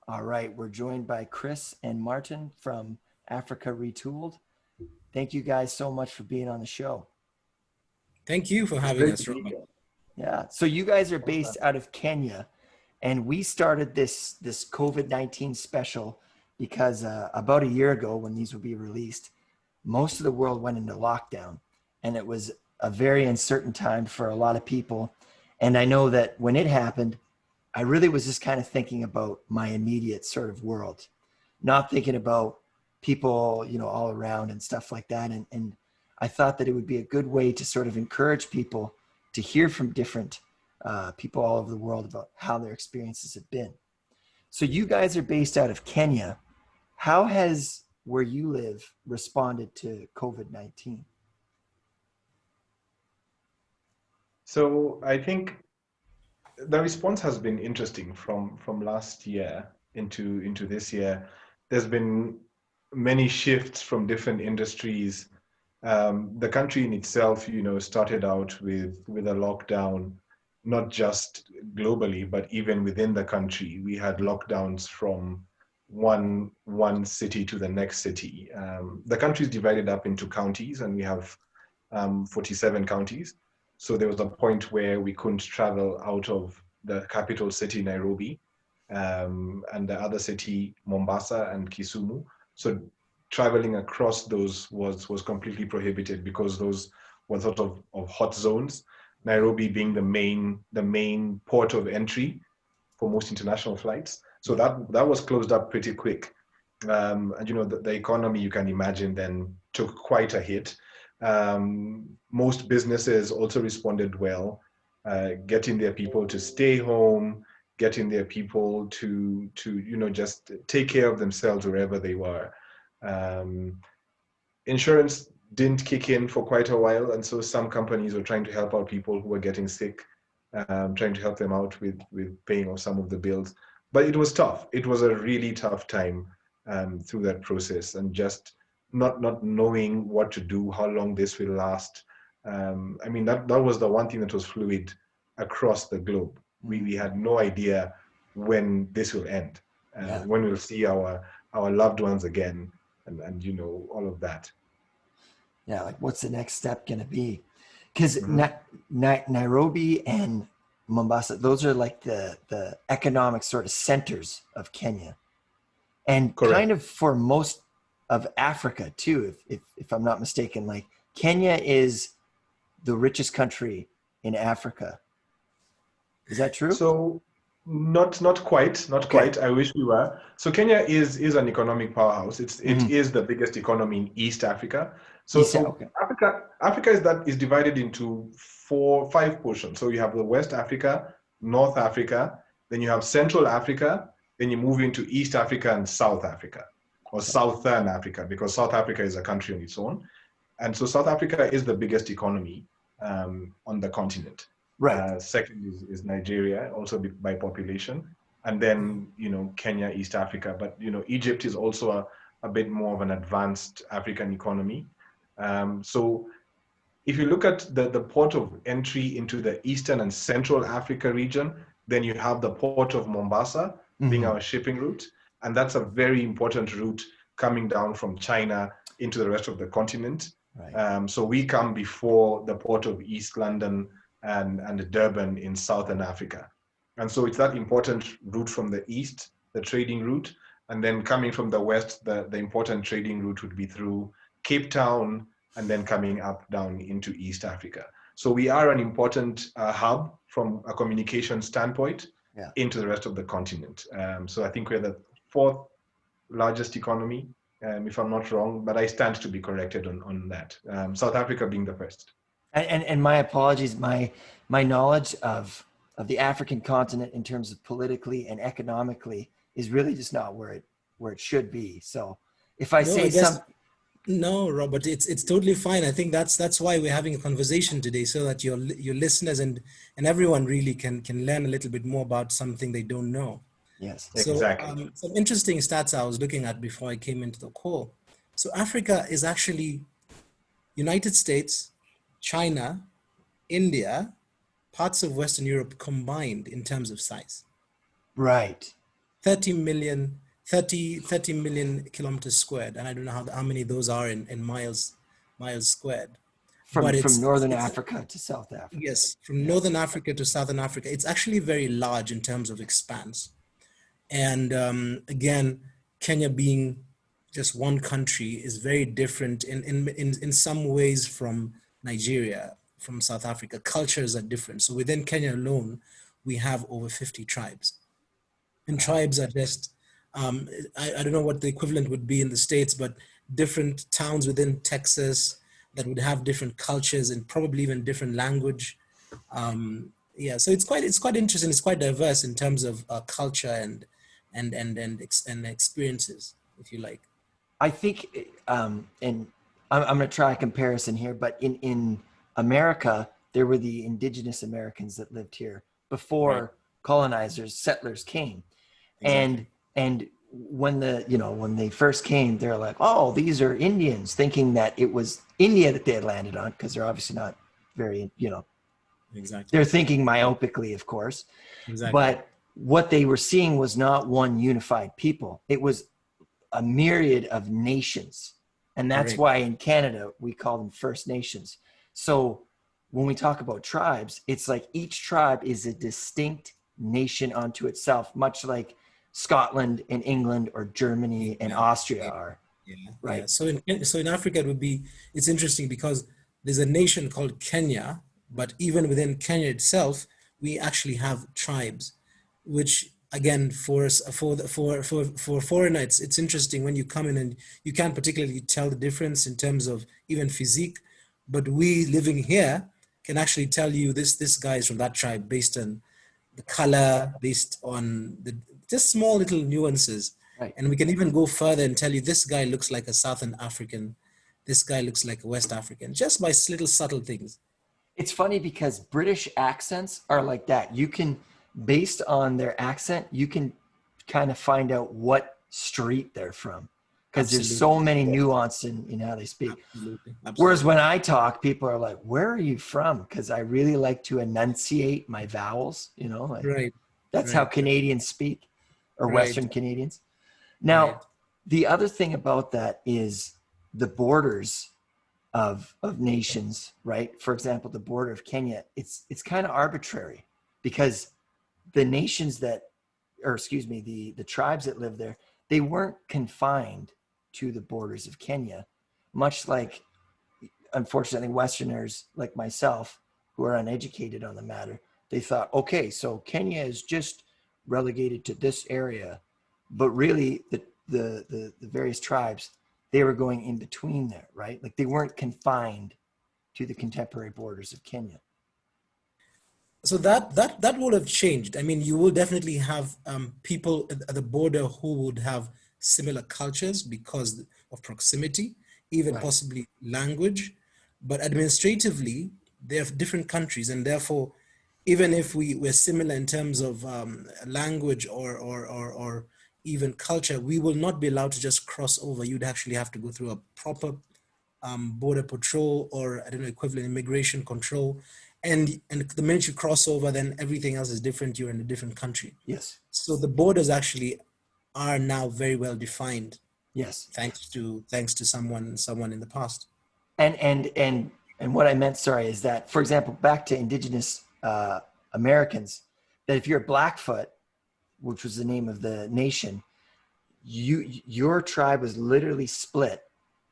All right, we're joined by Chris and Martin from Africa Retooled. Thank you guys so much for being on the show. Thank you for It's having great to us, be Robert. here. Yeah, so you guys are based out of Kenya, and we started this COVID-19 special because about a year ago, when these will be released, most of the world went into lockdown, and it was a very uncertain time for a lot of people. And I know that when it happened, I really was just kind of thinking about my immediate sort of world, not thinking about people, all around and stuff like that. And I thought that it would be a good way to sort of encourage people to hear from different people all over the world about how their experiences have been. So you guys are based out of Kenya. How has where you live responded to COVID-19? So I think the response has been interesting from last year into this year. There's been many shifts from different industries. The country in itself, started out with a lockdown, not just globally, but even within the country. We had lockdowns from one city to the next city. The country is divided up into counties, and we have 47 counties. So there was a point where we couldn't travel out of the capital city, Nairobi, and the other city, Mombasa and Kisumu. So traveling across those was completely prohibited because those were sort of hot zones. Nairobi being the main port of entry for most international flights. So that was closed up pretty quick. And the economy, you can imagine, then took quite a hit. Most businesses also responded well, getting their people to stay home, getting their people to just take care of themselves wherever they were. Um, Insurance didn't kick in for quite a while, and so some companies were trying to help out people who were getting sick, trying to help them out with paying off some of the bills. But it was tough. It was a really tough time through that process, and just not knowing what to do, how long this will last. I mean, that was the one thing that was fluid across the globe. We had no idea when this will end, Yeah. when we'll see our loved ones again, and all of that. Yeah, like what's the next step going to be? Because Mhm. Nairobi and Mombasa, those are like the economic sort of centers of Kenya, and Correct. kind of for most of Africa too, if I'm not mistaken. Like Kenya is the richest country in Africa. Is that true? So not quite, not Okay. quite. I wish we were. So Kenya is an economic powerhouse. It Mm-hmm. is the biggest economy in East Africa. You So said so okay. Africa is divided into five portions. So you have the West Africa, North Africa, then you have Central Africa, then you move into East Africa and South Africa, or Okay. Southern Africa, because South Africa is a country on its own. And so South Africa is the biggest economy on the continent. Right. Second is Nigeria, also by population, and then Kenya, East Africa. But Egypt is also a bit more of an advanced African economy. So if you look at the port of entry into the Eastern and Central Africa region, then you have the port of Mombasa being Mm-hmm. our shipping route, and that's a very important route coming down from China into the rest of the continent. Right. So we come before the port of East London and Durban in Southern Africa. And so it's that important route from the east, the trading route. And then coming from the west, the important trading route would be through Cape Town and then coming up down into East Africa. So we are an important hub from a communication standpoint Yeah. into the rest of the continent. So I think we're the fourth largest economy, if I'm not wrong, but I stand to be corrected on that. South Africa being the first. And my apologies, my knowledge of the African continent in terms of politically and economically is really just not where it should be. So if I No, I say guess some, no, Robert. It's totally fine. I think that's why we're having a conversation today, so that your listeners and everyone really can learn a little bit more about something they don't know. yes, So Exactly. some interesting stats I was looking at before I came into the call. So Africa is actually United States, China, India, parts of Western Europe combined in terms of size. right, 30 million kilometers squared. And I don't know how many those are in miles squared. But From Northern it's Africa to South Africa. yes, from Yeah. Northern Africa to Southern Africa. It's actually very large in terms of expanse. And again, Kenya being just one country is very different in some ways from Nigeria, from South Africa. Cultures are different. So within Kenya alone, we have over 50 tribes. And tribes are just, I don't know what the equivalent would be in the States, but different towns within Texas that would have different cultures and probably even different language. Yeah, so it's quite interesting. It's quite diverse in terms of culture and experiences, if you like. I think, and I'm going to try a comparison here, but in America, there were the indigenous Americans that lived here before Right. colonizers, settlers came. Exactly. And when when they first came, they're like, oh, these are Indians, thinking that it was India that they had landed on, because they're obviously not very, Exactly. they're thinking myopically, of course. Exactly. But what they were seeing was not one unified people. It was a myriad of nations. And that's Correct. why in Canada, we call them First Nations. So when we talk about tribes, it's like each tribe is a distinct nation unto itself, much like Scotland and England or Germany and Austria are. Yeah, Right. yeah. So in Africa, it's interesting because there's a nation called Kenya, but even within Kenya itself, we actually have tribes, which again for us for foreigner, it's interesting when you come in and you can't particularly tell the difference in terms of even physique, but we living here can actually tell you this guy is from that tribe based on the color, based on the just small little nuances. Right. And we can even go further and tell you this guy looks like a Southern African, this guy looks like a West African, just by little subtle things. It's funny because British accents are like that. You can, based on their accent, you can kind of find out what street they're from, because there's so many nuance in how they speak. Absolutely. Whereas when I talk, people are like, where are you from? Because I really like to enunciate my vowels, like Right. that's how Canadians speak, or Right. Western Canadians. Now, Right. the other thing about that is the borders of nations, right? For example, the border of Kenya, it's kind of arbitrary, because the nations the tribes that live there, they weren't confined to the borders of Kenya, much like, unfortunately, Westerners like myself who are uneducated on the matter, they thought, okay, so Kenya is just relegated to this area, but really the various tribes, they were going in between there, right? Like they weren't confined to the contemporary borders of Kenya. So that would have changed. I mean, you will definitely have people at the border who would have similar cultures because of proximity, even Right. possibly language, but administratively they're different countries, and therefore, even if we're similar in terms of language or even culture, we will not be allowed to just cross over. You'd actually have to go through a proper border patrol, or I don't know, equivalent immigration control. And the minute you cross over, then everything else is different. You're in a different country. Yes. So the borders actually are now very well defined, Yes. thanks to someone in the past. And what I meant, sorry, is that, for example, back to indigenous Americans, that if you're Blackfoot, which was the name of the nation, your tribe was literally split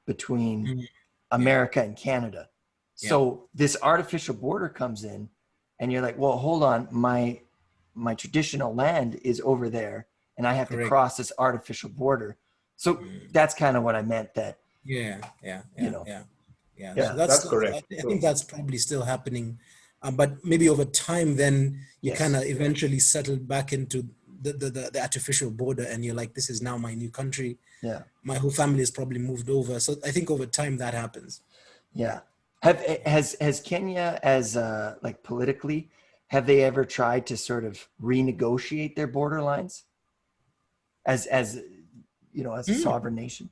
between America and Canada. So this artificial border comes in, and you're like, well, hold on, my traditional land is over there, and I have to cross this artificial border. So that's kind of what I meant. That Yeah. Yeah, So that's correct. I think that's probably still happening, but maybe over time, then you Yes. kind of eventually settle back into the artificial border, and you're like, this is now my new country. Yeah. My whole family has probably moved over. So I think over time that happens. Yeah. Has Kenya, as like politically, have they ever tried to sort of renegotiate their border lines as a Hmm. sovereign nation?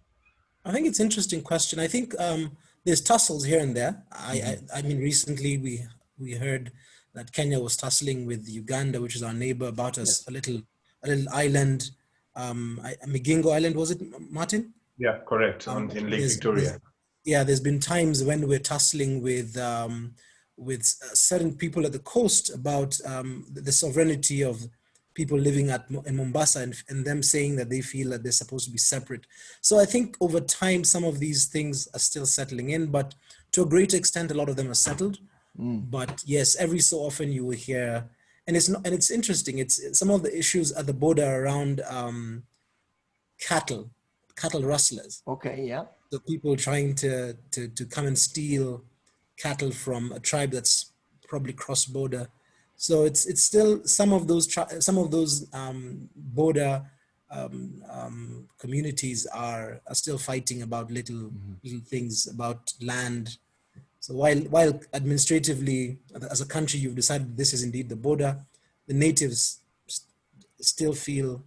I think it's an interesting question. I think there's tussles here and there. I mean, recently we heard that Kenya was tussling with Uganda, which is our neighbor, about Yes. a little island. Migingo Island, was it, Martin? Yeah, correct. In Lake Victoria. There's been times when we're tussling with certain people at the coast about the sovereignty of people living in Mombasa, and them saying that they feel that they're supposed to be separate. So I think over time, some of these things are still settling in, but to a great extent, a lot of them are settled. But yes, every so often you will hear, and it's interesting. It's some of the issues at the border around cattle rustlers. Okay, yeah. So people trying to come and steal cattle from a tribe that's probably cross border. So it's still some of those border communities are still fighting about little things about land. So while administratively as a country you've decided this is indeed the border, the natives still feel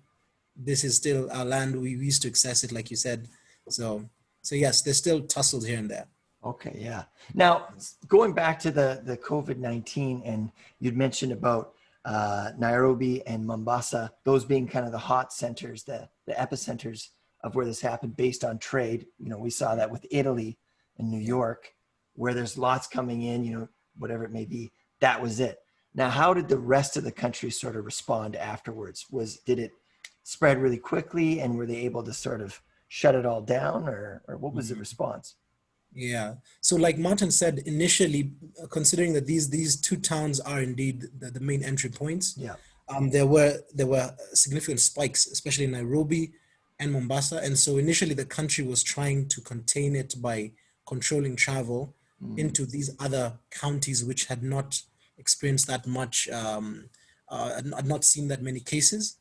this is still our land. We used to access it, like you said. So yes, there's still tussles here and there. Okay, yeah. Now, going back to the COVID-19, and you'd mentioned about Nairobi and Mombasa, those being kind of the hot centers, the epicenters of where this happened based on trade. You know, we saw that with Italy and New York, where there's lots coming in, you know, whatever it may be. That was it. Now, how did the rest of the country sort of respond afterwards? Did it spread really quickly, and were they able to sort of shut it all down, or what was the response? Yeah. So like Martin said, initially, considering that these two towns are indeed the main entry points, Yeah. There were significant spikes, especially in Nairobi and Mombasa. And so initially the country was trying to contain it by controlling travel into these other counties, which had not experienced that much, had not seen that many cases.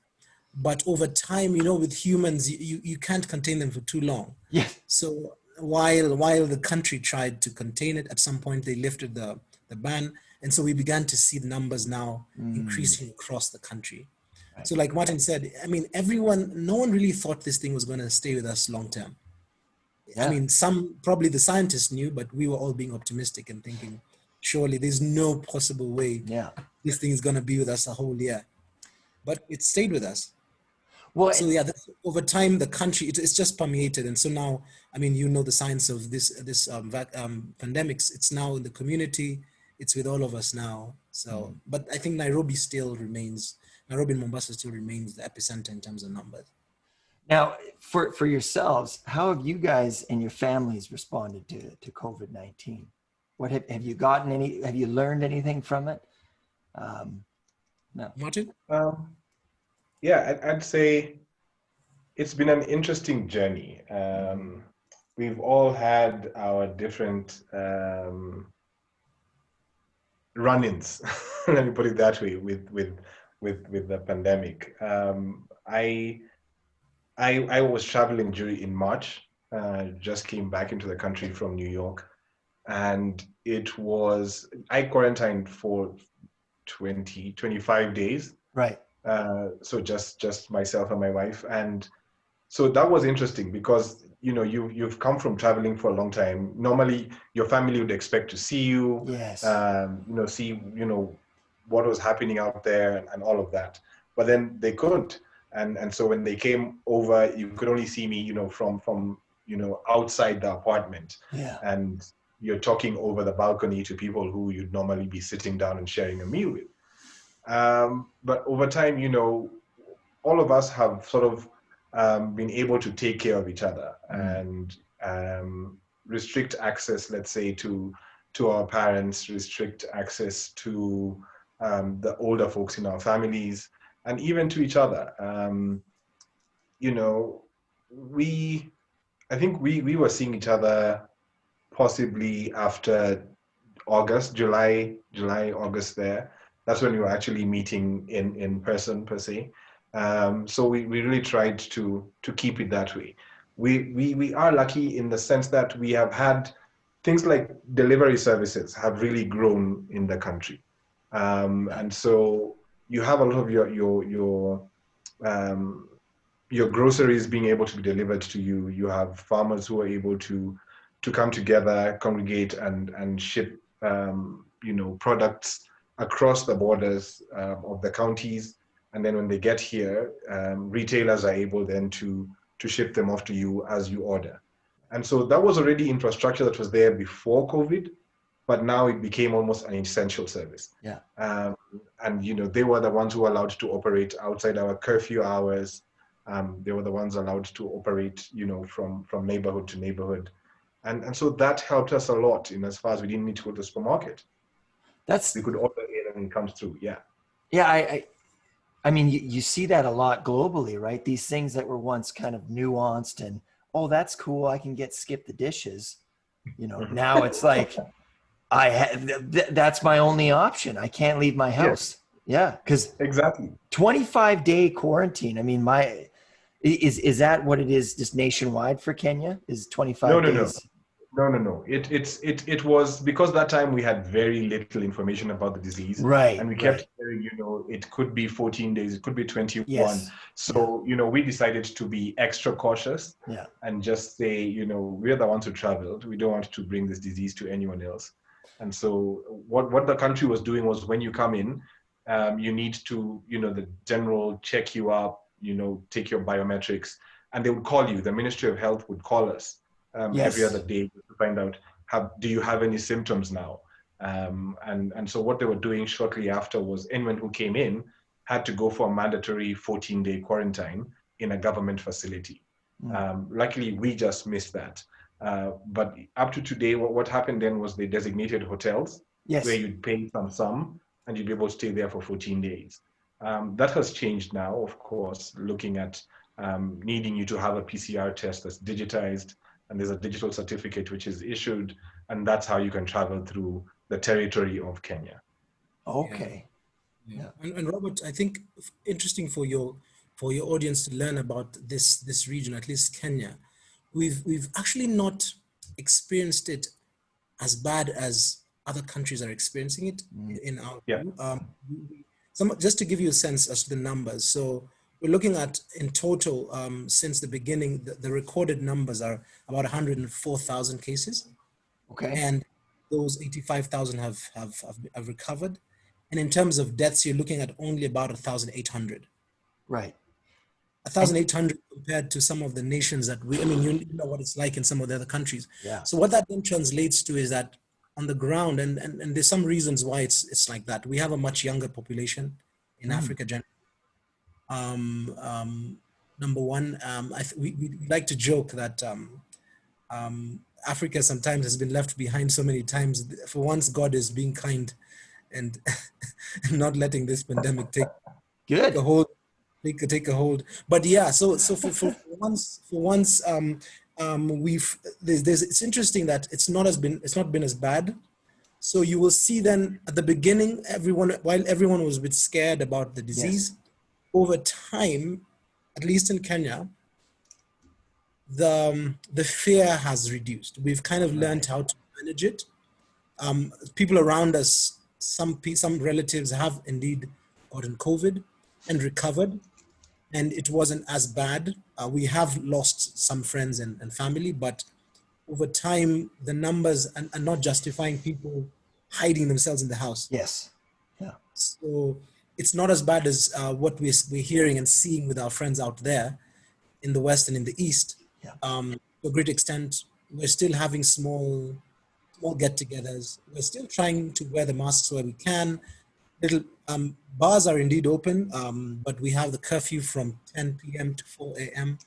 But over time, you know, with humans, you can't contain them for too long. Yeah. So while the country tried to contain it, at some point they lifted the ban. And so we began to see the numbers now increasing across the country. Right. So like Martin said, I mean, no one really thought this thing was going to stay with us long term. Yeah. I mean, probably the scientists knew, but we were all being optimistic and thinking, surely there's no possible way this thing is going to be with us a whole year. But it stayed with us. Well, so yeah, over time, the country, it's just permeated. And so now, I mean, you know, the science of this pandemics, it's now in the community, it's with all of us now. So, but I think Nairobi and Mombasa still remains the epicenter in terms of numbers. Now, for yourselves, how have you guys and your families responded to COVID-19? What have you gotten have you learned anything from it? No. Martin? Yeah, I'd say it's been an interesting journey. We've all had our different run-ins, let me put it that way, with the pandemic. I was traveling in March, just came back into the country from New York, and I quarantined for 25 days. Right. So just myself and my wife, and so that was interesting because you know you've come from traveling for a long time. Normally your family would expect to see you, yes, see what was happening out there and all of that, but then they couldn't, and so when they came over, you could only see me from outside the apartment, and you're talking over the balcony to people who you'd normally be sitting down and sharing a meal with. But over time, all of us have sort of been able to take care of each other and restrict access, let's say, to our parents, restrict access to the older folks in our families, and even to each other. I think we were seeing each other possibly after July, August there. That's when we were actually meeting in person per se. So we really tried to keep it that way. We are lucky in the sense that we have had things like delivery services have really grown in the country. And so you have a lot of your groceries being able to be delivered to you. You have farmers who are able to come together, congregate, and ship products across the borders of the counties. And then when they get here, retailers are able then to ship them off to you as you order. And so that was already infrastructure that was there before COVID, but now it became almost an essential service. Yeah. And they were the ones who were allowed to operate outside our curfew hours. They were the ones allowed to operate, from neighborhood to neighborhood. And so that helped us a lot in as far as we didn't need to go to the supermarket. We could order it and it comes through. Yeah. Yeah. I mean, you see that a lot globally, right? These things that were once kind of nuanced and, oh, that's cool, I can skip the dishes. Now it's like, that's my only option. I can't leave my house. Yeah. Because exactly 25-day quarantine. I mean, is that what it is just nationwide for Kenya? Is 25 days? No. It was because that time we had very little information about the disease. Right. And we kept hearing, it could be 14 days, it could be 21. Yes. So, we decided to be extra cautious. Yeah. And just say, we're the ones who traveled. We don't want to bring this disease to anyone else. And so what the country was doing was when you come in, you need to, the general check you up, take your biometrics, and they would call you. The Ministry of Health would call us every other day to find out, do you have any symptoms now? And so what they were doing shortly after was anyone who came in had to go for a mandatory 14-day quarantine in a government facility. Luckily, we just missed that. But up to today, what happened then was they designated hotels where you'd pay some sum and you'd be able to stay there for 14 days. That has changed now, of course, looking at needing you to have a PCR test that's digitized, and there's a digital certificate which is issued, and that's how you can travel through the territory of Kenya. Okay. Yeah. And Robert, I think interesting for your audience to learn about this region, at least Kenya. We've actually not experienced it as bad as other countries are experiencing it in our view. Just to give you a sense as to the numbers. So we're looking at in total since the beginning, the recorded numbers are about 104,000 cases. Okay. And those 85,000 have recovered. And in terms of deaths, you're looking at only about 1,800. Right. 1,800 compared to some of the nations that you know what it's like in some of the other countries. Yeah. So what that then translates to is that on the ground, and there's some reasons why it's like that. We have a much younger population in Africa generally. Number one, we like to joke that Africa sometimes has been left behind so many times. For once, God is being kind and not letting this pandemic take a hold. Take a hold. But yeah, so for once, it's interesting that it's not been as bad. So you will see then at the beginning, while everyone was a bit scared about the disease, over time, at least in Kenya, the fear has reduced. We've kind of learned how to manage it. People around us, some relatives have indeed gotten COVID and recovered, and it wasn't as bad. We have lost some friends and family, but over time, the numbers are not justifying people hiding themselves in the house. Yes. Yeah. So it's not as bad as what we're hearing and seeing with our friends out there in the West and in the East. Yeah. To a great extent, we're still having small get-togethers. We're still trying to wear the masks where we can. Little bars are indeed open, but we have the curfew from 10 p.m. to 4 a.m.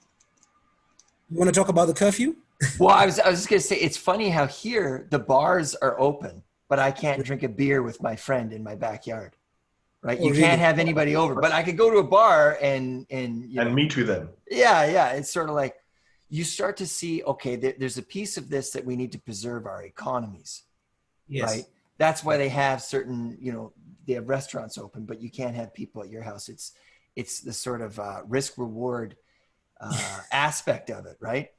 You want to talk about the curfew? Well, I was just going to say, it's funny how here the bars are open, but I can't drink a beer with my friend in my backyard, right? You can't have anybody over, but I could go to a bar and meet with them. Yeah. It's sort of like you start to see, okay, there's a piece of this that we need to preserve our economies, right? That's why they have certain, they have restaurants open, but you can't have people at your house. It's the sort of risk reward aspect of it, right?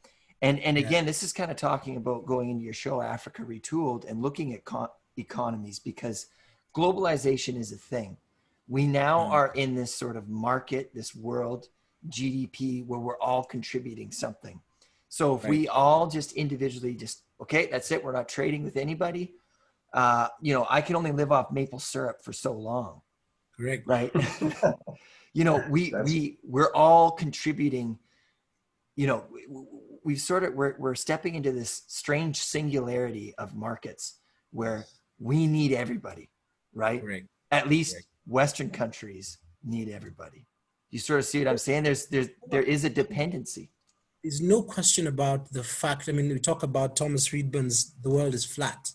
And again, this is kind of talking about going into your show, Africa Retooled, and looking at economies, because globalization is a thing. We now are in this sort of market, this world GDP, where we're all contributing something. So if we all just individually okay, that's it. We're not trading with anybody. I can only live off maple syrup for so long. Correct. Right. You know, we're all contributing. You know, we're stepping into this strange singularity of markets where we need everybody, right? Correct. At least Correct. Western countries need everybody. You sort of see what I'm saying? There is a dependency. There's no question about the fact. I mean, we talk about Thomas Friedman's "The world is flat."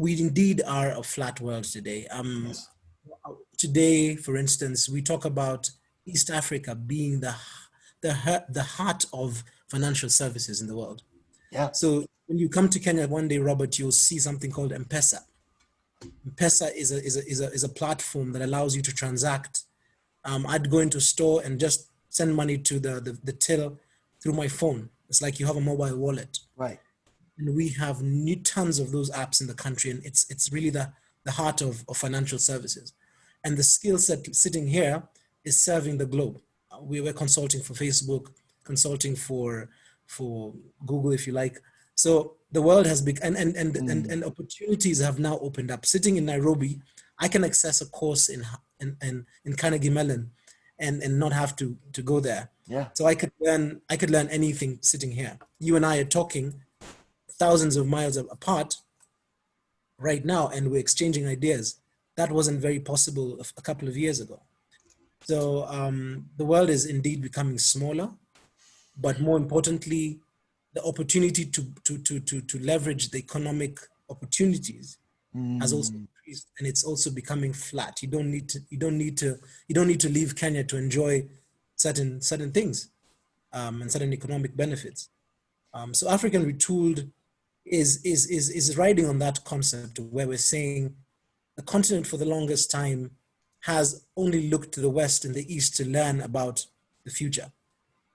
We indeed are a flat world today. Yes. Today, for instance, we talk about East Africa being the heart of financial services in the world. Yeah. So when you come to Kenya one day, Robert, you'll see something called M-Pesa. M-Pesa is a platform that allows you to transact. I'd go into a store and just send money to the till through my phone. It's like you have a mobile wallet. Right. And we have new tons of those apps in the country, and it's really the heart of financial services. And the skill set sitting here is serving the globe. We were consulting for Facebook, consulting for Google, if you like. So the world has become, and opportunities have now opened up. Sitting in Nairobi, I can access a course in Carnegie Mellon and not have to go there. Yeah. So I could learn anything sitting here. You and I are talking thousands of miles apart right now, and we're exchanging ideas. That wasn't very possible a couple of years ago. So the world is indeed becoming smaller, but more importantly, the opportunity to leverage the economic opportunities has also increased, and it's also becoming flat. You don't need to leave Kenya to enjoy certain things and certain economic benefits. So African Retooled is riding on that concept where we're saying the continent for the longest time has only looked to the West and the East to learn about the future.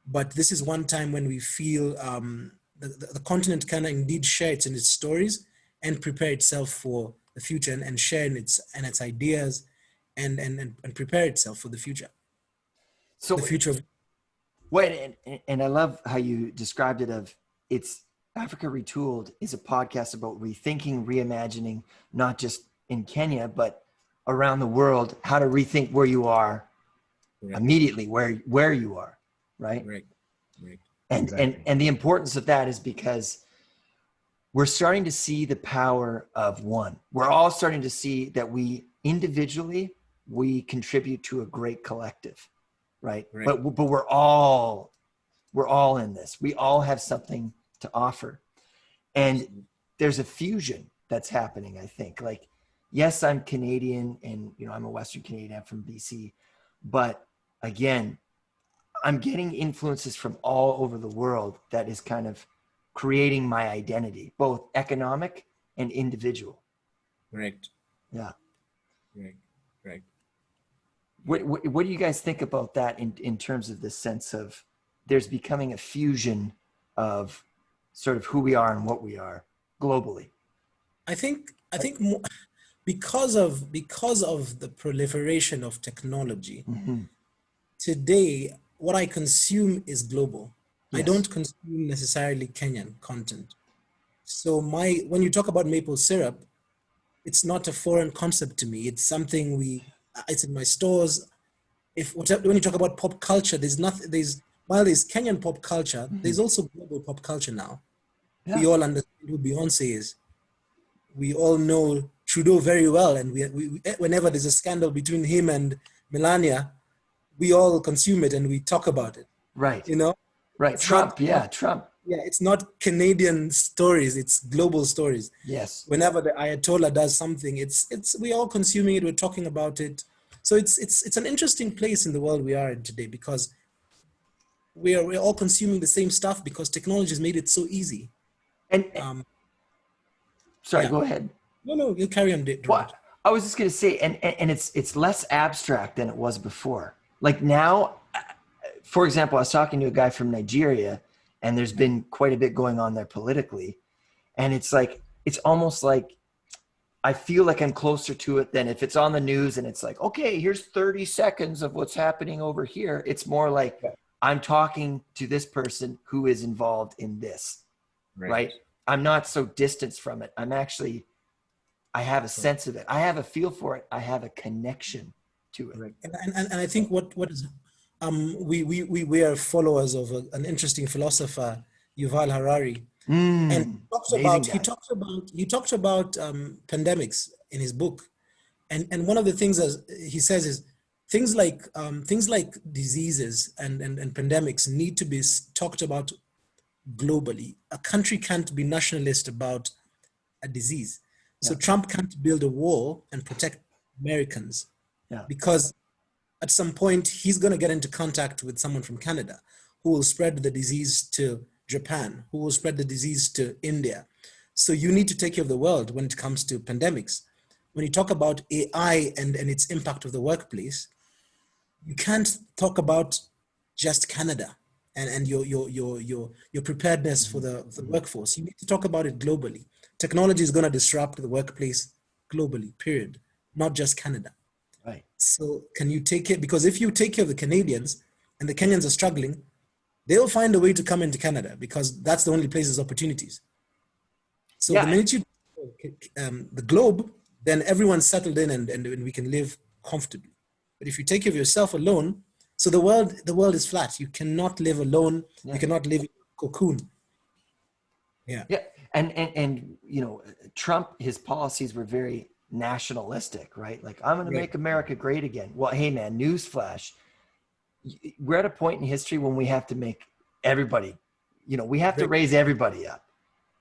But this is one time when we feel the continent can indeed share it in its stories and prepare itself for the future and share in its ideas and prepare itself for the future. So the future of and I love how you described it it's Africa Retooled is a podcast about rethinking, reimagining, not just in Kenya, but around the world, how to rethink where you are immediately, where you are, right? Right. And, Exactly. and the importance of that is because we're starting to see the power of one. We're all starting to see that we individually, we contribute to a great collective, right? But we're all in this. We all have something to offer. And there's a fusion that's happening, I think. Like, yes, I'm Canadian and, I'm a Western Canadian, I'm from BC, but again, I'm getting influences from all over the world that is kind of creating my identity, both economic and individual. Right. Yeah. Right. What do you guys think about that in terms of the sense of there's becoming a fusion of sort of who we are and what we are globally? I think more, because of the proliferation of technology, today what I consume is global. Yes. I don't consume necessarily Kenyan content. So when you talk about maple syrup, it's not a foreign concept to me. It's something it's in my stores. When you talk about pop culture, while there's Kenyan pop culture, there's also global pop culture now. Yeah. We all understand who Beyonce is. We all know Trudeau very well, and we whenever there's a scandal between him and Melania, we all consume it and we talk about it. Right. Right. It's Trump. Trump. Yeah, it's not Canadian stories, it's global stories. Yes. Whenever the Ayatollah does something, it's we all consuming it, we're talking about it. So it's an interesting place in the world we are in today, because we're all consuming the same stuff because technology has made it so easy. And sorry, yeah. go ahead. No, you carry on. Well, I was just going to say, and it's less abstract than it was before. Like now, for example, I was talking to a guy from Nigeria, and there's been quite a bit going on there politically. And it's almost like I feel like I'm closer to it than if it's on the news and it's like, okay, here's 30 seconds of what's happening over here. It's more like I'm talking to this person who is involved in this, right? I'm not so distanced from it. I have a sense of it. I have a feel for it. I have a connection to it. Right. And I think what is we are followers of an interesting philosopher, Yuval Harari, and Amazing he guy. talks about pandemics in his book, and one of the things as he says is things like diseases and pandemics need to be talked about globally. A country can't be nationalist about a disease. So Trump can't build a wall and protect Americans because at some point he's going to get into contact with someone from Canada who will spread the disease to Japan, who will spread the disease to India. So you need to take care of the world when it comes to pandemics. When you talk about AI and its impact of the workplace, you can't talk about just Canada and your preparedness for the workforce. You need to talk about it globally. Technology is going to disrupt the workplace globally, period, not just Canada. Right. So can you take it? Because if you take care of the Canadians and the Kenyans are struggling, they'll find a way to come into Canada because that's the only place there's opportunities. So the minute you the globe, then everyone's settled in and we can live comfortably. But if you take care of yourself alone, so the world is flat. You cannot live alone. Yeah. You cannot live in a cocoon. Yeah. Yeah. And you know, Trump, his policies were very nationalistic, right? Like, I'm going to make America great again. Well, hey man, newsflash. We're at a point in history when we have to make everybody, you know, we have to raise everybody up,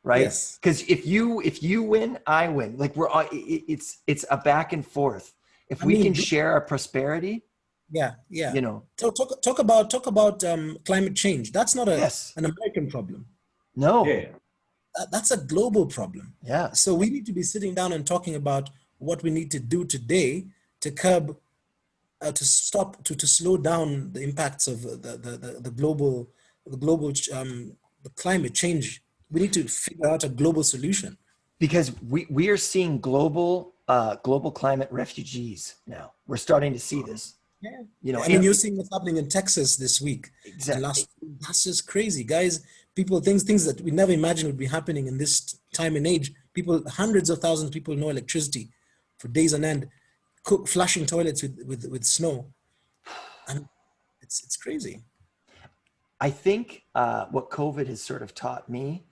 right? Yes. Because if you win, I win. Like it's a back and forth. If we can share our prosperity. Yeah. You know, talk about climate change. That's not an American problem. No. Yeah. That's a global problem. Yeah. So we need to be sitting down and talking about what we need to do today to curb, to stop, to slow down the impacts of the global the climate change. We need to figure out a global solution. Because we are seeing global climate refugees now. We're starting to see this. Yeah. You know, I mean, you're seeing what's happening in Texas this week. Exactly. That's just crazy, guys. People, things that we never imagined would be happening in this time and age. People, hundreds of thousands of people, no electricity for days on end, flushing toilets with snow. And it's crazy. I think what COVID has sort of taught me,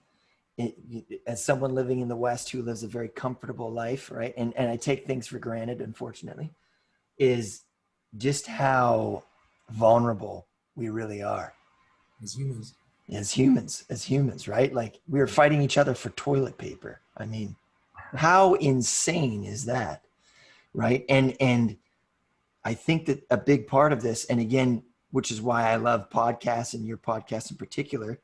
as someone living in the West who lives a very comfortable life, right? And I take things for granted, unfortunately, is just how vulnerable we really are. As humans, right? Like, we were fighting each other for toilet paper. I mean, how insane is that? Right. And I think that a big part of this, and again, which is why I love podcasts and your podcast in particular,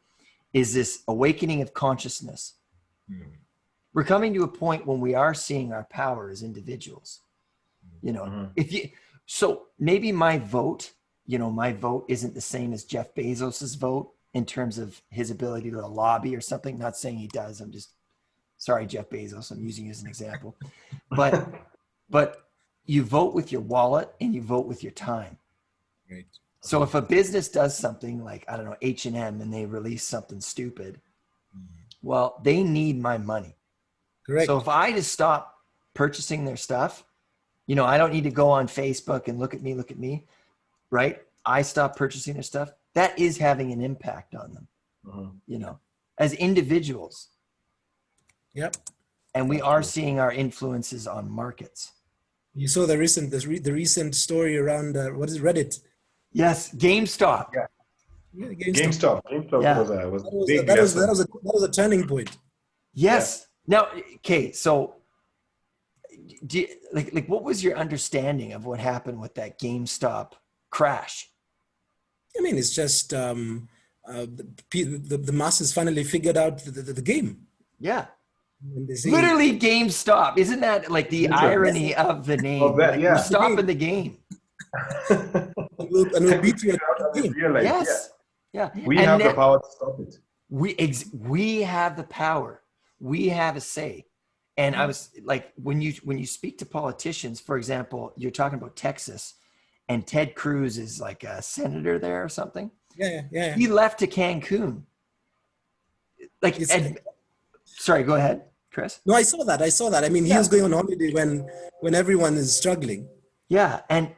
is this awakening of consciousness. We're coming to a point when we are seeing our power as individuals. You know, so maybe my vote isn't the same as Jeff Bezos's vote in terms of his ability to lobby or something. Not saying he does. I'm just sorry, Jeff Bezos. I'm using you as an example, but you vote with your wallet and you vote with your time. Right. So if a business does something like, I don't know, H&M, and they release something stupid, well, they need my money. Correct. So if I just stop purchasing their stuff, you know, I don't need to go on Facebook and look at me, right? I stop purchasing their stuff. That is having an impact on them, you know, as individuals. Yep. And we are seeing our influences on markets. You saw the recent story around what is Reddit? Yes, GameStop. Yeah. Yeah, GameStop Yeah. That was a turning point. Yes. Yeah. Now, okay, so do you, like what was your understanding of what happened with that GameStop crash? I mean, it's just the masses finally figured out the game. Yeah. Say, literally GameStop. Isn't that like the irony of the name? Of that, like, yeah. We're stopping the game. and we'll beat you at the game. Yes. Yeah. We have the power to stop it. We have the power. We have a say. And I was like, when you speak to politicians, for example, you're talking about Texas, and Ted Cruz is like a senator there or something. Yeah. He left to Cancun. Like, sorry, go ahead, Chris. No, I saw that. I mean, he was going on holiday when everyone is struggling. Yeah. And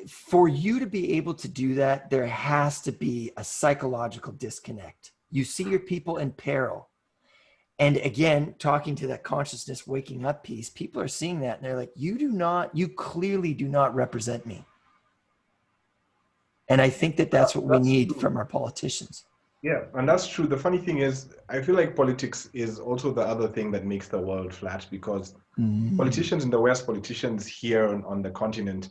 for you to be able to do that, there has to be a psychological disconnect. You see your people in peril. And again, talking to that consciousness waking up piece, people are seeing that and they're like, you clearly do not represent me. And I think that that's what we That's need true. from our politicians. Yeah, and that's true. The funny thing is, I feel like politics is also the other thing that makes the world flat, because politicians in the West, politicians here on the continent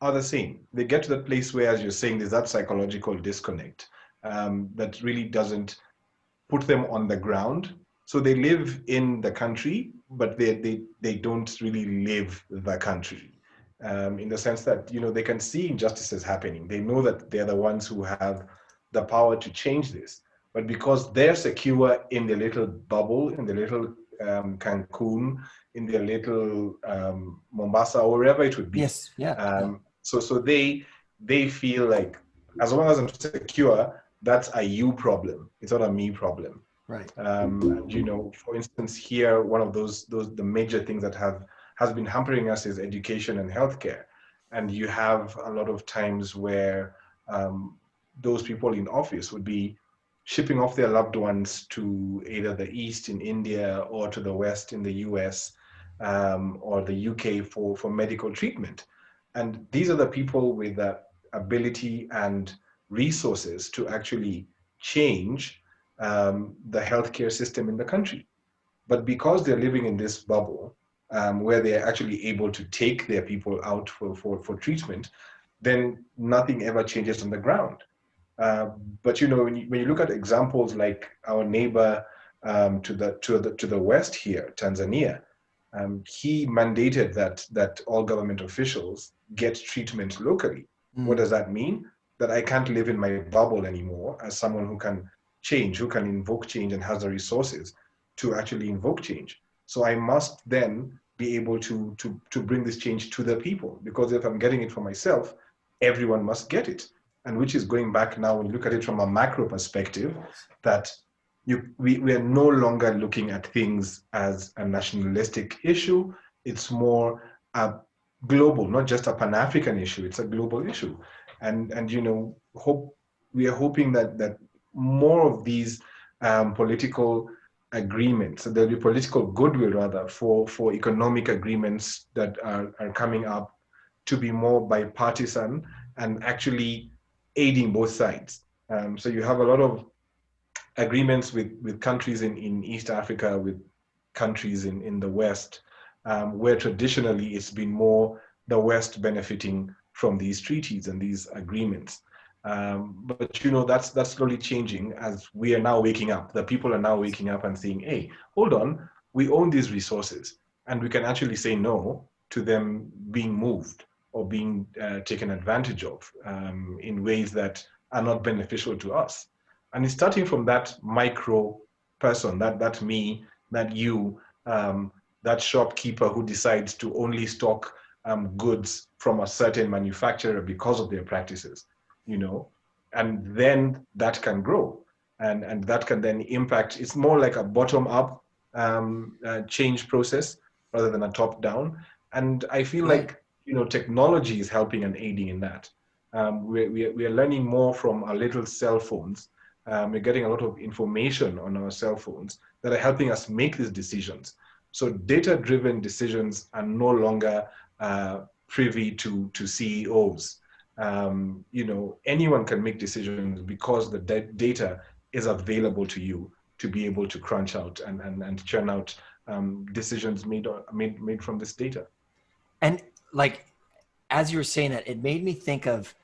are the same. They get to that place where, as you're saying, there's that psychological disconnect that really doesn't put them on the ground. So they live in the country, but they don't really live the country. In the sense that, you know, they can see injustices happening. They know that they're the ones who have the power to change this. But because they're secure in their little bubble, in their little Cancun, in their little Mombasa, or wherever it would be. Yes. Yeah. So they feel like, as long as I'm secure, that's a you problem. It's not a me problem. Right. And, you know, for instance, here, one of the major things that has been hampering us is education and healthcare. And you have a lot of times where those people in office would be shipping off their loved ones to either the East in India or to the West in the US or the UK for medical treatment. And these are the people with the ability and resources to actually change the healthcare system in the country. But because they're living in this bubble where they're actually able to take their people out for treatment, then nothing ever changes on the ground. But you know, when you look at examples like our neighbor to the west here, Tanzania, he mandated that all government officials get treatment locally. What does that mean? That I can't live in my bubble anymore as someone who can change, who can invoke change and has the resources to actually invoke change. So I must then be able to bring this change to the people, because if I'm getting it for myself, everyone must get it. And which is going back now, when you look at it from a macro perspective, that we are no longer looking at things as a nationalistic issue. It's more a global, not just a Pan-African issue. It's a global issue. And you know, we are hoping that more of these political agreements, so there'll be political goodwill rather for economic agreements that are coming up to be more bipartisan and actually aiding both sides. So you have a lot of agreements with countries in East Africa, with countries in the West, where traditionally it's been more the West benefiting from these treaties and these agreements. But you know, that's slowly changing as we are now waking up. The people are now waking up and saying, hey, hold on, we own these resources and we can actually say no to them being moved or being taken advantage of in ways that are not beneficial to us. And it's starting from that micro person, that me, that you, that shopkeeper who decides to only stock goods from a certain manufacturer because of their practices, you know, and then that can grow and that can then impact. It's more like a bottom-up change process rather than a top-down. And I feel like, you know, technology is helping and aiding in that. We are learning more from our little cell phones. We're getting a lot of information on our cell phones that are helping us make these decisions. So data-driven decisions are no longer privy to CEOs. You know, anyone can make decisions because the data is available to you to be able to crunch out and churn out decisions made from this data. And like, as you were saying that, it made me think of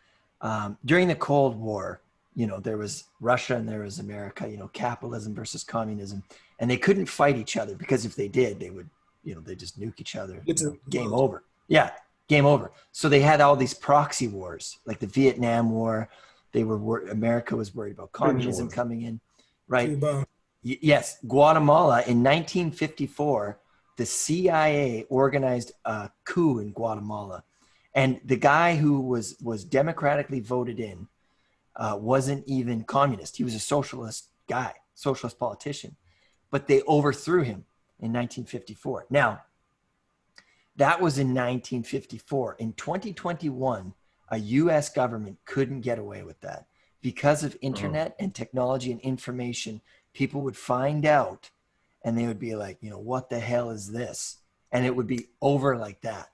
during the Cold War, you know, there was Russia and there was America, you know, capitalism versus communism, and they couldn't fight each other because if they did, they would, you know, they just nuke each other. Game over. Yeah, game over. So they had all these proxy wars, like the Vietnam War. America was worried about communism coming in, right? Yes, Guatemala in 1954, the CIA organized a coup in Guatemala, and the guy who was democratically voted in wasn't even communist. He was a socialist guy, socialist politician, but they overthrew him in 1954. Now, That was in 1954. In 2021, a US government couldn't get away with that. Because of internet and technology and information, people would find out and they would be like, you know, what the hell is this? And it would be over like that.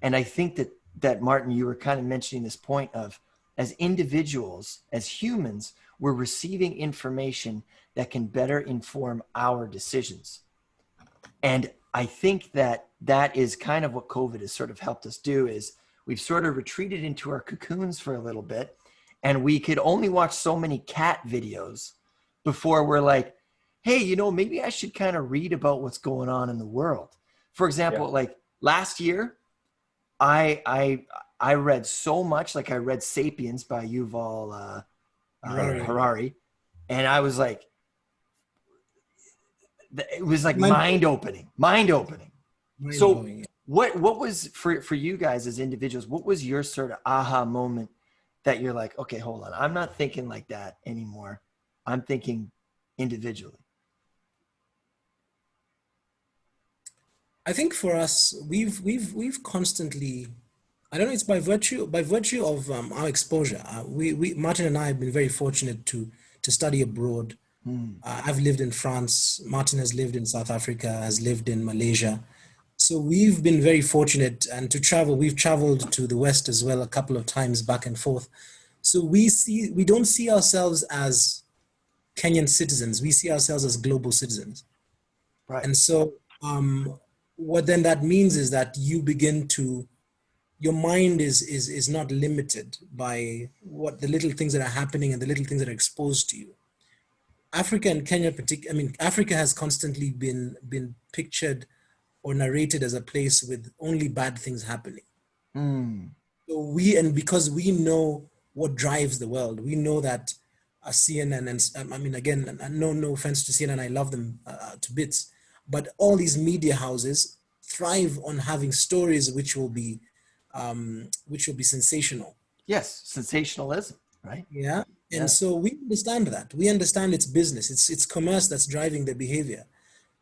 And I think that Martin, you were kind of mentioning this point of, as individuals, as humans, we're receiving information that can better inform our decisions. And I think that is kind of what COVID has sort of helped us do, is we've sort of retreated into our cocoons for a little bit, and we could only watch so many cat videos before we're like, hey, you know, maybe I should kind of read about what's going on in the world. For example, like last year, I read so much, like I read Sapiens by Yuval Harari, and I was like, it was like mind opening. So what was for you guys as individuals, what was your sort of aha moment that you're like, okay, hold on, I'm not thinking like that anymore, I'm thinking individually? I think for us, we've constantly, I don't know, it's by virtue of our exposure. We Martin and I have been very fortunate to study abroad. I've lived in France. Martin has lived in South Africa, has lived in Malaysia. So we've been very fortunate, and to travel, we've traveled to the West as well a couple of times back and forth. So we don't see ourselves as Kenyan citizens. We see ourselves as global citizens. Right. And so what then that means is that you begin to, your mind is not limited by what the little things that are happening and the little things that are exposed to you. Africa and Kenya, Africa has constantly been pictured or narrated as a place with only bad things happening. So because we know what drives the world, we know that CNN, and I mean, again, no offense to CNN, I love them to bits, but all these media houses thrive on having stories which will be sensational. Yes, sensationalism, right? Yeah. And so we understand that. We understand it's business. It's commerce that's driving their behavior.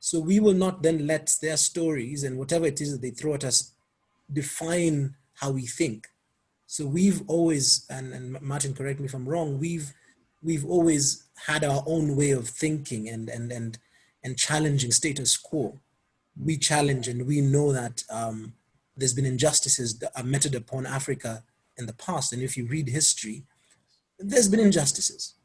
So we will not then let their stories and whatever it is that they throw at us define how we think. So we've always, and Martin, correct me if I'm wrong, we've always had our own way of thinking and challenging status quo. We challenge, and we know that there's been injustices that are meted upon Africa in the past. And if you read history, there's been injustices.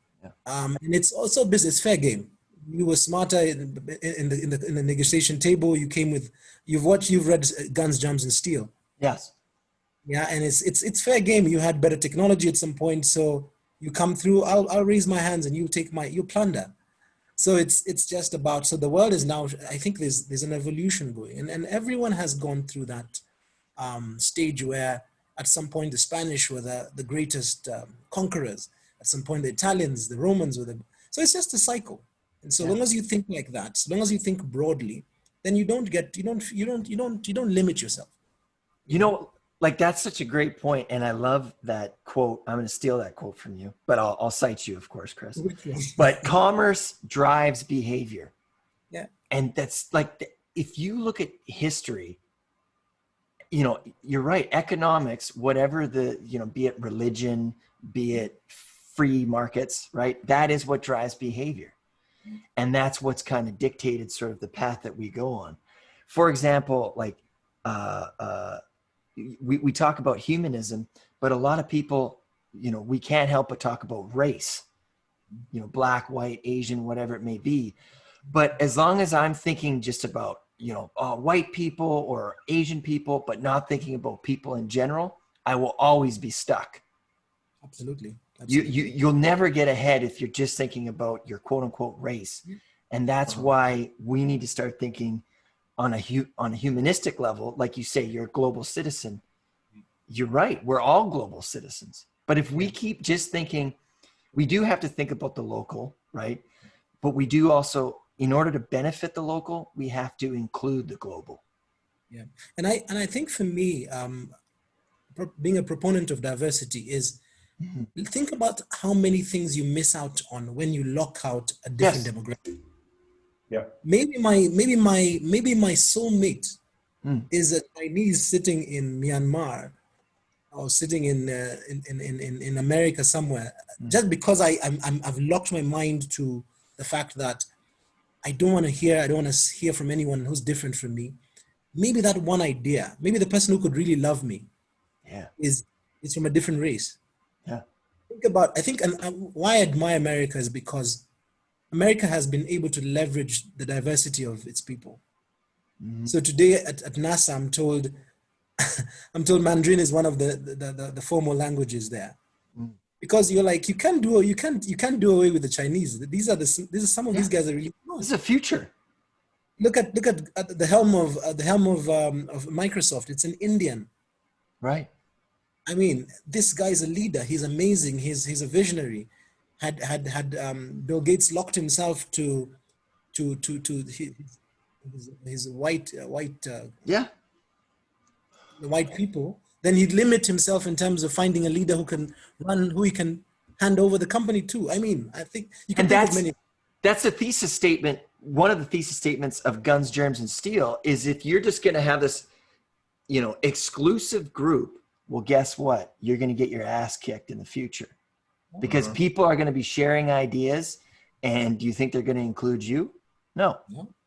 And it's also business, fair game. You were smarter in the negotiation table. You came with, you've read Guns, Germs, and Steel. Yes. Yeah, and it's fair game. You had better technology at some point, so you come through. I'll raise my hands, and you plunder. So it's just about, so the world is now, I think there's an evolution going, and everyone has gone through that stage where at some point the Spanish were the greatest conquerors. At some point the Italians, the Romans were so it's just a cycle. And so long as you think like that, so long as you think broadly, then you don't limit yourself. You know, like that's such a great point, and I love that quote. I'm going to steal that quote from you, but I'll cite you, of course, Chris. But commerce drives behavior. Yeah. And that's like, if you look at history, you know, you're right. Economics, whatever be it religion, be it free markets, right? That is what drives behavior. And that's what's kind of dictated sort of the path that we go on. For example, like we talk about humanism, but a lot of people, you know, we can't help but talk about race, you know, black, white, Asian, whatever it may be. But as long as I'm thinking just about, you know, white people or Asian people, but not thinking about people in general, I will always be stuck. Absolutely. You'll never get ahead if you're just thinking about your quote unquote race. And that's why we need to start thinking on a humanistic level. Like you say, you're a global citizen. You're right. We're all global citizens. But if we keep just thinking, we do have to think about the local, right? But we do also, in order to benefit the local, we have to include the global. Yeah. And I think for me, being a proponent of diversity is, think about how many things you miss out on when you lock out a different demographic. Yeah. Maybe my soulmate is a Chinese sitting in Myanmar or sitting in America somewhere, just because I've locked my mind to the fact that I don't want to hear from anyone who's different from me. Maybe that one idea, maybe the person who could really love me Yeah. is from a different race. Yeah. I think why I admire America is because America has been able to leverage the diversity of its people. So today at NASA, I'm told Mandarin is one of the formal languages there. Because you're like, you can't do away with the Chinese. These are some of these guys are really smart. This is a future. Look at the helm of Microsoft. It's an Indian. Right. I mean, this guy is a leader. He's amazing. He's a visionary. Had Bill Gates locked himself to his white Yeah. the white people, then he'd limit himself in terms of finding a leader who he can hand over the company to. I mean, I think you can think of many. That's a thesis statement. One of the thesis statements of Guns, Germs, and Steel is if you're just going to have this, exclusive group, well, guess what? You're going to get your ass kicked in the future because people are going to be sharing ideas. And do you think they're going to include you? No,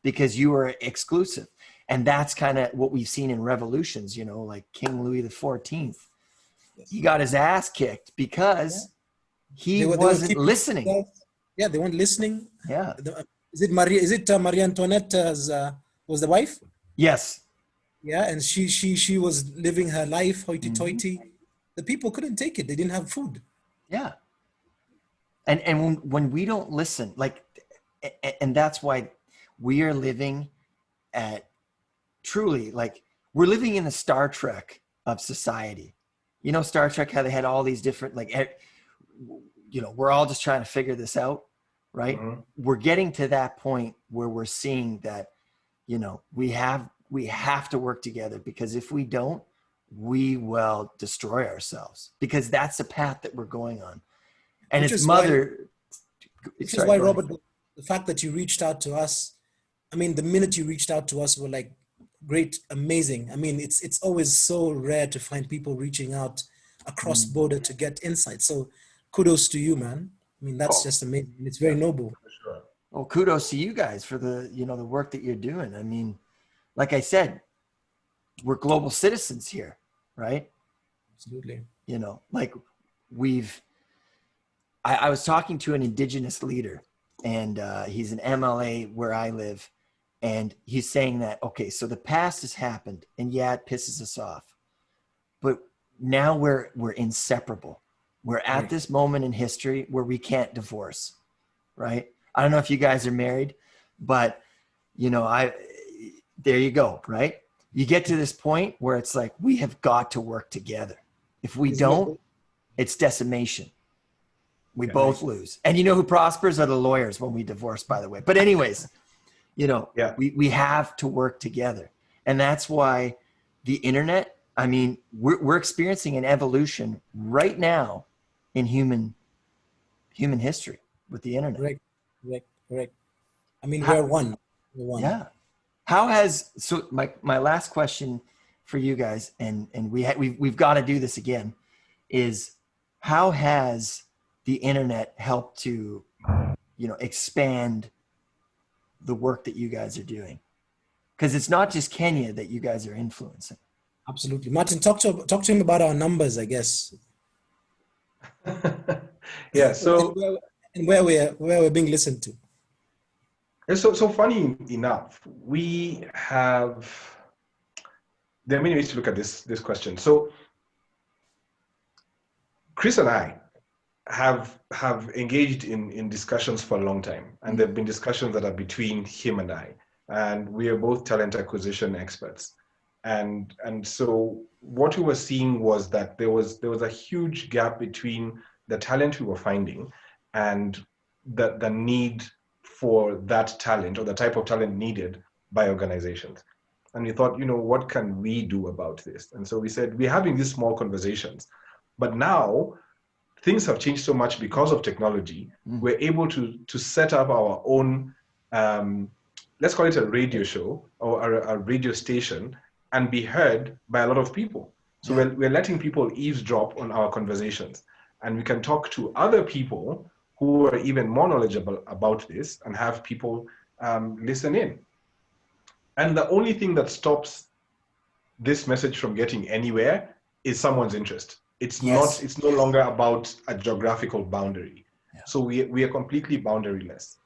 because you are exclusive. And that's kind of what we've seen in revolutions, like King Louis XIV. He got his ass kicked because he wasn't listening. Yeah, they weren't listening. Yeah. Is it Marie Antoinette was the wife? Yes. Yeah, and she was living her life hoity-toity. The people couldn't take it. They didn't have food. Yeah. And when we don't listen, and that's why we are living at truly, we're living in the Star Trek of society. Star Trek, how they had all these different, we're all just trying to figure this out, right? We're getting to that point where we're seeing that, we have to work together, because if we don't, we will destroy ourselves, because that's the path that we're going on. And Which it's Which is why, Robert, the fact that you reached out to us, I mean, the minute you reached out to us, we're like, great, amazing. I mean, it's always so rare to find people reaching out across border to get insight. So kudos to you, man. I mean, that's just amazing. It's very noble. For sure. Well, kudos to you guys for the, the work that you're doing. I mean, like I said, we're global citizens here, right? Absolutely. I was talking to an indigenous leader, and he's an MLA where I live. And he's saying that, okay, so the past has happened, and yeah, it pisses us off, but now we're inseparable. We're at this moment in history where we can't divorce, right? I don't know if you guys are married, but there you go, right? You get to this point where it's like, we have got to work together. If we don't, it's decimation. We both lose. And who prospers are the lawyers when we divorce, by the way. But anyways, we have to work together. And that's why the internet, I mean, we're experiencing an evolution right now in human history with the internet. Correct. I mean, we're one. Yeah. How has, so my last question for you guys, and we've got to do this again, is how has the internet helped to, expand the work that you guys are doing? Because it's not just Kenya that you guys are influencing. Absolutely. Martin, talk to him about our numbers, I guess. Yeah. So and where we're being listened to. So funny enough, there are many ways to look at this question. So Chris and I have engaged in discussions for a long time, and there have been discussions that are between him and I, and we are both talent acquisition experts. And so what we were seeing was that there was a huge gap between the talent we were finding and the need for that talent, or the type of talent needed by organizations. And we thought, what can we do about this? And so we said, we're having these small conversations, but now things have changed so much because of technology. We're able to set up our own, let's call it a radio show or a radio station, and be heard by a lot of people. So Yeah. we're letting people eavesdrop on our conversations, and we can talk to other people who are even more knowledgeable about this and have people listen in. And the only thing that stops this message from getting anywhere is someone's interest. It's Yes. it's no longer about a geographical boundary. Yeah. So we are completely boundaryless.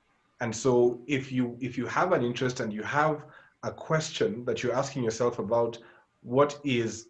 And so if you have an interest and you have a question that you're asking yourself about what is,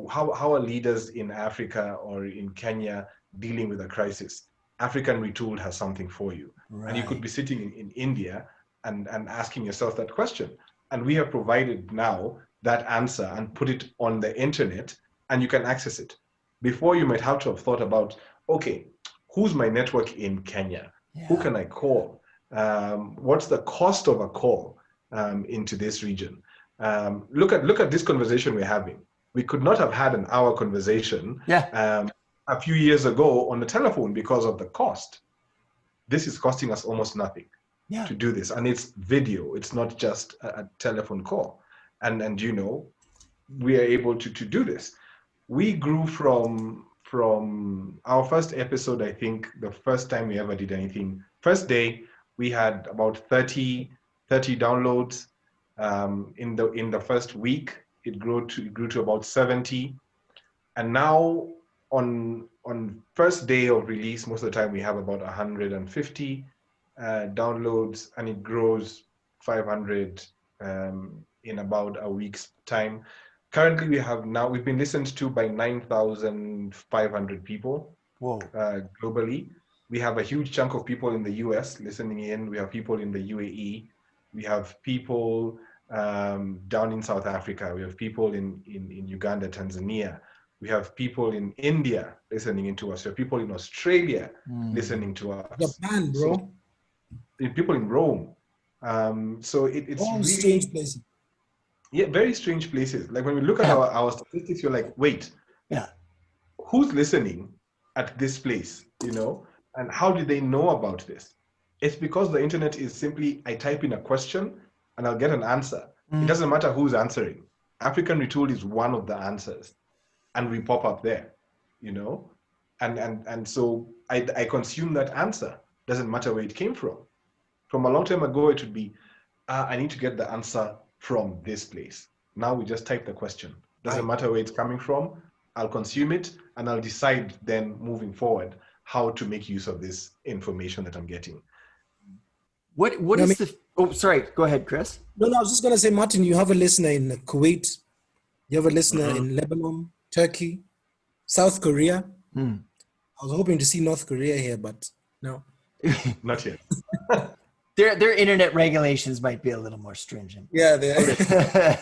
how are leaders in Africa or in Kenya dealing with a crisis? African Retooled has something for you. Right. And you could be sitting in India and asking yourself that question. And we have provided now that answer and put it on the internet, and you can access it. Before, you might have to have thought about, okay, who's my network in Kenya? Yeah. Who can I call? What's the cost of a call into this region? Look at this conversation we're having. We could not have had an hour conversation a few years ago on the telephone because of the cost. This is costing us almost nothing to do this, and it's video. It's not just a telephone call. And we are able to do this. We grew from our first episode. I think the first time we ever did anything, first day we had about 30 downloads. In the first week, it grew to about 70, and now on first day of release, most of the time we have about 150 downloads, and it grows 500 in about a week's time. Currently, we've been listened to by 9,500 people globally. We have a huge chunk of people in the US listening in. We have people in the UAE. We have people down in South Africa. We have people in Uganda, Tanzania. We have people in India listening into us. We have people in Australia listening to us. Japan, bro. So, people in Rome. So it's all really strange places. Yeah, very strange places. Like when we look at our statistics, you're like, wait, who's listening at this place? And how do they know about this? It's because the internet is simply, I type in a question and I'll get an answer. It doesn't matter who's answering. African Retooled is one of the answers, and we pop up there, and so I consume that answer. Doesn't matter where it came from. From a long time ago, it would be, I need to get the answer from this place. Now we just type the question. Doesn't matter where it's coming from. I'll consume it, and I'll decide then moving forward how to make use of this information that I'm getting. What is the? Oh, sorry. Go ahead, Chris. No, I was just going to say, Martin, you have a listener in Kuwait. You have a listener in Lebanon, Turkey, South Korea. I was hoping to see North Korea here, but no. Not yet. Their internet regulations might be a little more stringent. Yeah, they are.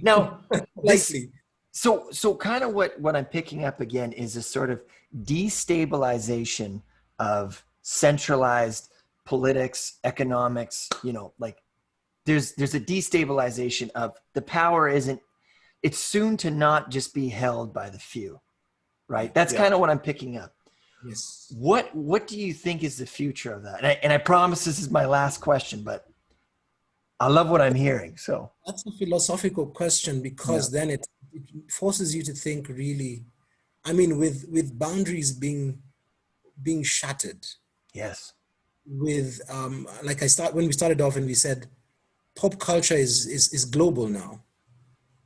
Now, likely. So kind of what I'm picking up again is a sort of destabilization of centralized politics, economics. Like there's a destabilization of the power it's soon to not just be held by the few, right? That's kind of what I'm picking up. Yes. What do you think is the future of that? And I promise this is my last question, but I love what I'm hearing. So that's a philosophical question, because then it forces you to think really. I mean, with boundaries being shattered. Yes. With when we started off and we said pop culture is global now.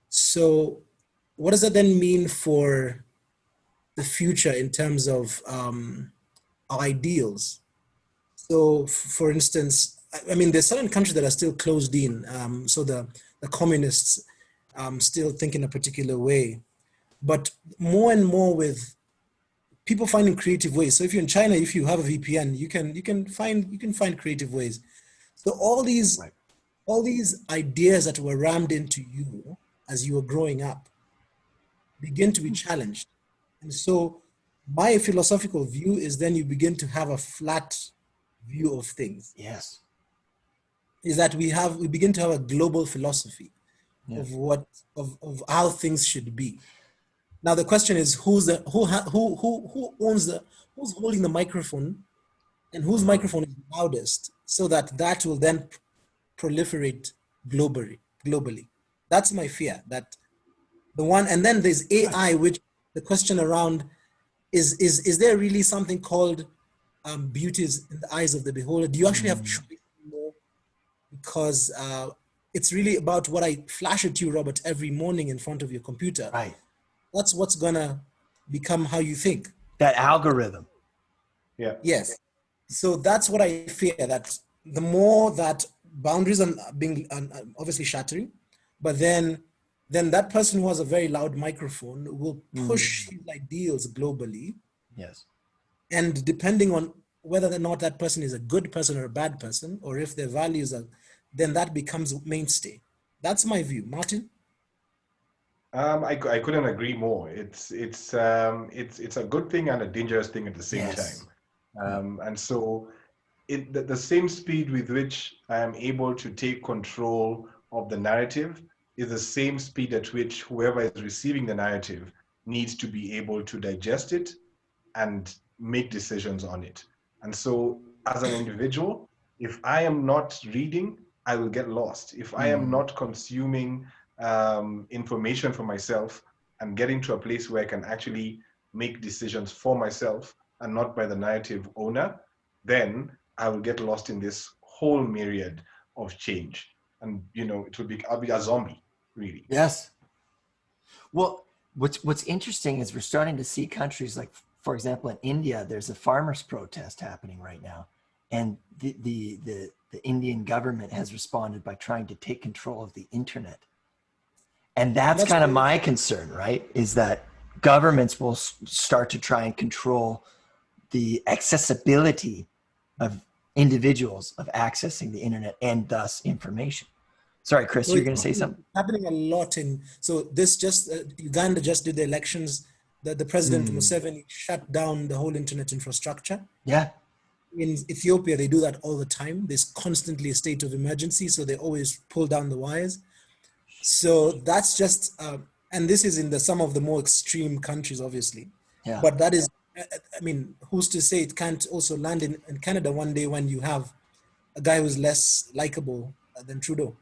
So what does that then mean for the future in terms of our ideals? So for instance, I mean, there's certain countries that are still closed in. So the communists still think in a particular way, but more and more with people finding creative ways. So if you're in China, if you have a VPN, you can find creative ways. So all these ideas that were rammed into you as you were growing up begin to be challenged. And so my philosophical view is then you begin to have a flat view of things. Yes. Is that we begin to have a global philosophy of how things should be. Now the question is who's holding the microphone, and whose microphone is loudest, so that will then proliferate globally. That's my fear. That the one, and then there's AI, which the question around is there really something called beauty is in the eyes of the beholder? Do you actually have choice anymore? Because it's really about what I flash at you, Robert, every morning in front of your computer. Right. That's what's gonna become how you think. That algorithm. Yeah. Yes. So that's what I fear, that the more that boundaries are being obviously shattering, but then that person who has a very loud microphone will push his ideals globally. Yes. And depending on whether or not that person is a good person or a bad person, or if their values are, then that becomes mainstay. That's my view. Martin? I couldn't agree more. It's a good thing and a dangerous thing at the same Yes. time. And so the same speed with which I am able to take control of the narrative is the same speed at which whoever is receiving the narrative needs to be able to digest it and make decisions on it. And so, as an individual, if I am not reading, I will get lost. If I am not consuming information for myself and getting to a place where I can actually make decisions for myself and not by the narrative owner, then I will get lost in this whole myriad of change. And I'll be a zombie, really. Yes. Well, what's interesting is we're starting to see countries like, for example, in India, there's a farmers' protest happening right now, and the Indian government has responded by trying to take control of the internet, and that's kind of my concern, right? Is that governments will start to try and control the accessibility of individuals of accessing the internet and thus information. Sorry, Chris, So you're it's going to say something? happening a lot so this just, Uganda just did the elections. The President Museveni shut down the whole internet infrastructure. Yeah. In Ethiopia, they do that all the time. There's constantly a state of emergency, so they always pull down the wires. So that's just, and this is in some of the more extreme countries, obviously. Yeah. But that is, I mean, who's to say it can't also land in Canada one day when you have a guy who's less likable than Trudeau?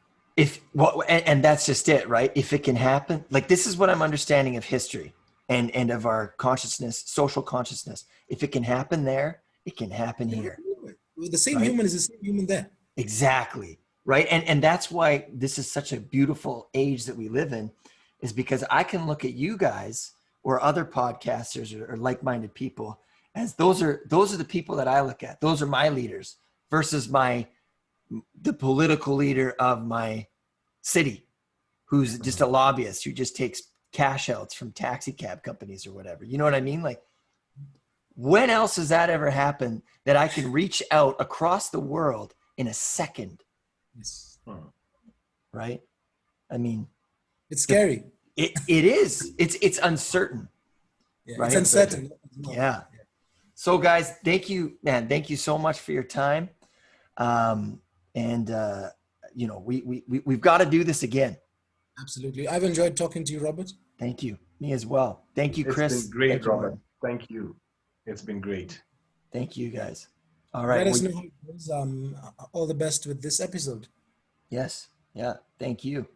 And that's just it, right? If it can happen, like this is what I'm understanding of history and of our consciousness, social consciousness. If it can happen there, it can happen here. The same right? human is the same human there. Exactly. Right. And that's why this is such a beautiful age that we live in, is because I can look at you guys or other podcasters or like-minded people as those are the people that I look at. Those are my leaders versus the political leader of my city, who's just a lobbyist who just takes cash outs from taxi cab companies or whatever. You know what I mean? Like, when else has that ever happened that I can reach out across the world in a second? Yes. Right? I mean, it's scary. It is. It's uncertain. Yeah, right? It's uncertain. Yeah. So guys, thank you, man. Thank you so much for your time. We've got to do this again. Absolutely. I've enjoyed talking to you, Robert. Thank you. Me as well. Thank you, Chris. It's been great, Thank you, Robert. Martin. Thank you. It's been great. Thank you, guys. All right. Let us know how it goes. All the best with this episode. Yes. Yeah. Thank you.